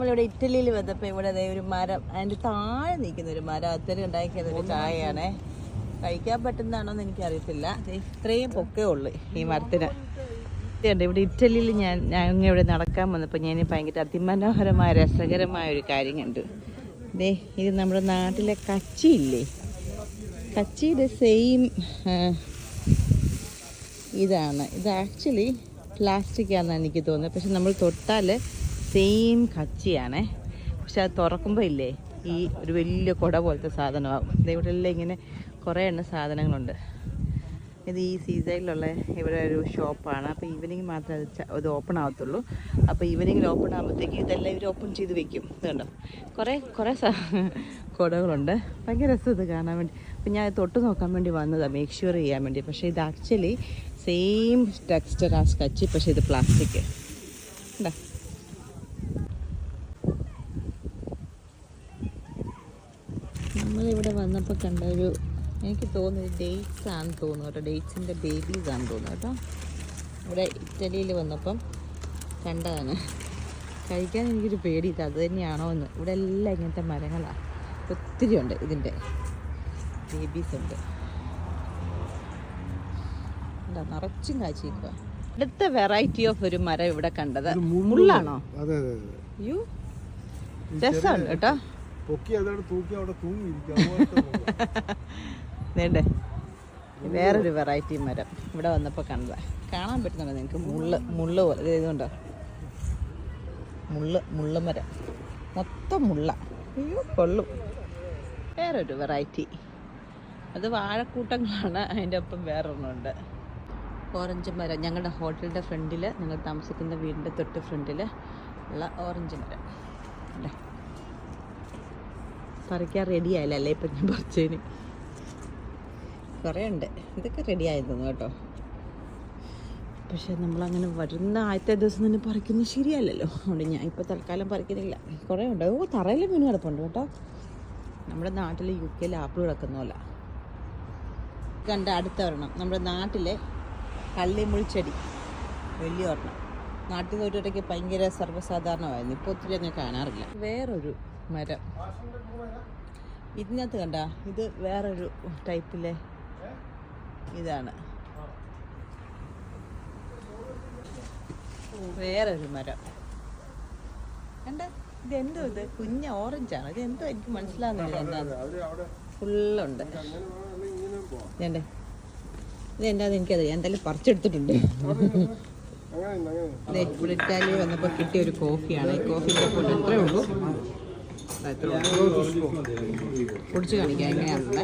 നമ്മളിവിടെ ഇറ്റലിയിൽ വന്നപ്പോൾ ഇവിടെ ഒരു മരം, അതിൻ്റെ താഴെ നിൽക്കുന്ന ഒരു മരം, അത്തരം ഉണ്ടാക്കിയത് ഒരു ചായയാണേ. കഴിക്കാൻ പറ്റുന്നതാണോന്ന് എനിക്കറിയത്തില്ല. ഇത്രയും പൊക്കേ ഉള്ളു ഈ മരത്തിന്. ഇവിടെ ഇറ്റലിയിൽ ഞാൻ ഇവിടെ നടക്കാൻ വന്നപ്പോൾ ഞാൻ ഭയങ്കര അതിമനോഹരമായ രസകരമായ ഒരു കാര്യം കണ്ടു. ഇത് നമ്മുടെ നാട്ടിലെ കച്ചിയില്ലേ, കച്ചിയുടെ സെയിം ഇതാണ്. ഇത് ആക്ച്വലി പ്ലാസ്റ്റിക് ആണെന്നാണ് എനിക്ക് തോന്നുന്നത്. പക്ഷെ നമ്മൾ തൊട്ടാൽ സെയിം കച്ചിയാണേ. പക്ഷെ അത് തുറക്കുമ്പോൾ ഇല്ലേ ഈ ഒരു വലിയ കുട പോലത്തെ സാധനമാകും. ഇവിടെ എല്ലാം ഇങ്ങനെ കുറേ സാധനങ്ങളുണ്ട്. ഇത് ഈ സീസണിലുള്ള ഇവിടെ ഒരു ഷോപ്പാണ്. അപ്പോൾ ഈവനിങ് മാത്രമേ അത് ഓപ്പൺ ആവത്തുള്ളൂ. അപ്പോൾ ഈവനിങ്ങിൽ ഓപ്പൺ ആകുമ്പോഴത്തേക്ക് ഇതെല്ലാം ഇവർ ഓപ്പൺ ചെയ്ത് വെക്കും. ഇതുണ്ടോ കുറേ കുടകളുണ്ട്. ഭയങ്കര രസം ഇത് കാണാൻ വേണ്ടി. അപ്പം ഞാൻ തൊട്ട് നോക്കാൻ വേണ്ടി വന്നതാണ്, മേക്ക് ഷുവർ ചെയ്യാൻ വേണ്ടി. പക്ഷേ ഇത് ആക്ച്വലി സെയിം ടെക്സ്ചർ ആ കച്ചി, പക്ഷേ ഇത് പ്ലാസ്റ്റിക്. ഉണ്ടോ നമ്മളിവിടെ വന്നപ്പോൾ കണ്ട ഒരു, എനിക്ക് തോന്നുന്നത് ഡേറ്റ്സ് ആണെന്ന് തോന്നുന്നു കേട്ടോ. ഡേറ്റ്സിൻ്റെ ബേബീസ് ആണെന്ന് തോന്നുന്നു കേട്ടോ. ഇവിടെ ഇറ്റലിയിൽ വന്നപ്പം കണ്ടതാണ്. കഴിക്കാൻ എനിക്കൊരു പേടി, ഇത് അത് തന്നെയാണോ എന്ന്. ഇവിടെ എല്ലാം ഇങ്ങനത്തെ മരങ്ങളാണ്, ഒത്തിരി ഉണ്ട്. ഇതിൻ്റെ ബേബീസ് ഉണ്ട്. എന്താ നിറച്ചും കാച്ചിരിക്കുക. അടുത്ത വെറൈറ്റി ഓഫ് ഒരു മരം ഇവിടെ കണ്ടത് മുള്ളാണോ? യു രസമുണ്ട് കേട്ടോ. വേണ്ടേ വേറൊരു വെറൈറ്റി മരം ഇവിടെ വന്നപ്പോൾ കണ്ടതാ. കാണാൻ പറ്റുന്നുണ്ടോ നിങ്ങൾക്ക്? മുള്ള് പോലെ ഇതുണ്ടോ, മുള്ള മരം മൊത്തം മുള്ള. അയ്യോ കൊള്ളും. വേറൊരു വെറൈറ്റി, അത് വാഴക്കൂട്ടങ്ങളാണ്. അതിൻ്റെ ഒപ്പം വേറൊരെണ്ണമുണ്ട്, ഓറഞ്ച് മരം. ഞങ്ങളുടെ ഹോട്ടലിൻ്റെ ഫ്രണ്ടിൽ, ഞങ്ങൾ താമസിക്കുന്ന വീടിൻ്റെ തൊട്ട് ഫ്രണ്ടിൽ ഉള്ള ഓറഞ്ച് മരം അല്ലേ. പറിക്കാൻ റെഡി ആയില്ലല്ലേ ഇപ്പം ഞാൻ പറിച്ചതിന്. കുറേ ഉണ്ട്. ഇതൊക്കെ റെഡി ആയി തോന്നുന്നു കേട്ടോ. പക്ഷെ നമ്മളങ്ങനെ വരുന്ന ആദ്യത്തെ ദിവസം തന്നെ പറിക്കുന്നത് ശരിയല്ലല്ലോ. അതുകൊണ്ട് ഞാൻ ഇപ്പോൾ തൽക്കാലം പറിക്കുന്നില്ല. കുറേ ഉണ്ട്. തറയിൽ വീണ് കിടപ്പുണ്ട് കേട്ടോ. നമ്മുടെ നാട്ടിൽ UK ആപ്പിൾ കിടക്കുന്ന പോലെ കണ്ട. അടുത്ത ഒരെണ്ണം നമ്മുടെ നാട്ടിലെ കള്ളിമുൾച്ചെടി, വലിയ ഒരെണ്ണം. നാട്ടിൽ നിന്ന് ഒരിടയ്ക്ക് ഭയങ്കര സർവ്വസാധാരണമായിരുന്നു. ഇപ്പോൾ ഒത്തിരി അങ്ങനെ കാണാറില്ല. വേറൊരു മരം ഇതിനകത്ത് കണ്ട, ഇത് വേറൊരു ടൈപ്പിലെ ഇതാണ്. വേറൊരു മരം കണ്ട. ഇതെന്തോ ഇത് കുഞ്ഞ ഓറഞ്ചാണ്. ഇത് എന്തോ എനിക്ക് മനസ്സിലാകുന്നില്ല എന്താന്ന്. ഫുള്ളുണ്ട്. ഇതെന്തേ ഇതെന്താന്ന് എനിക്കറിയാം. എന്തായാലും പറിച്ചെടുത്തിട്ടുണ്ട്. ഇവിടെ ഇറ്റാലിയിൽ വന്നപ്പോൾ കിട്ടിയ ഒരു കോഫിയാണ്. ഈ കോഫിൻ്റെ കൊണ്ട് ഇത്രേ ഉള്ളൂ. കുടിച്ച് കാണിക്കാം എങ്ങനെയാണെന്ന്.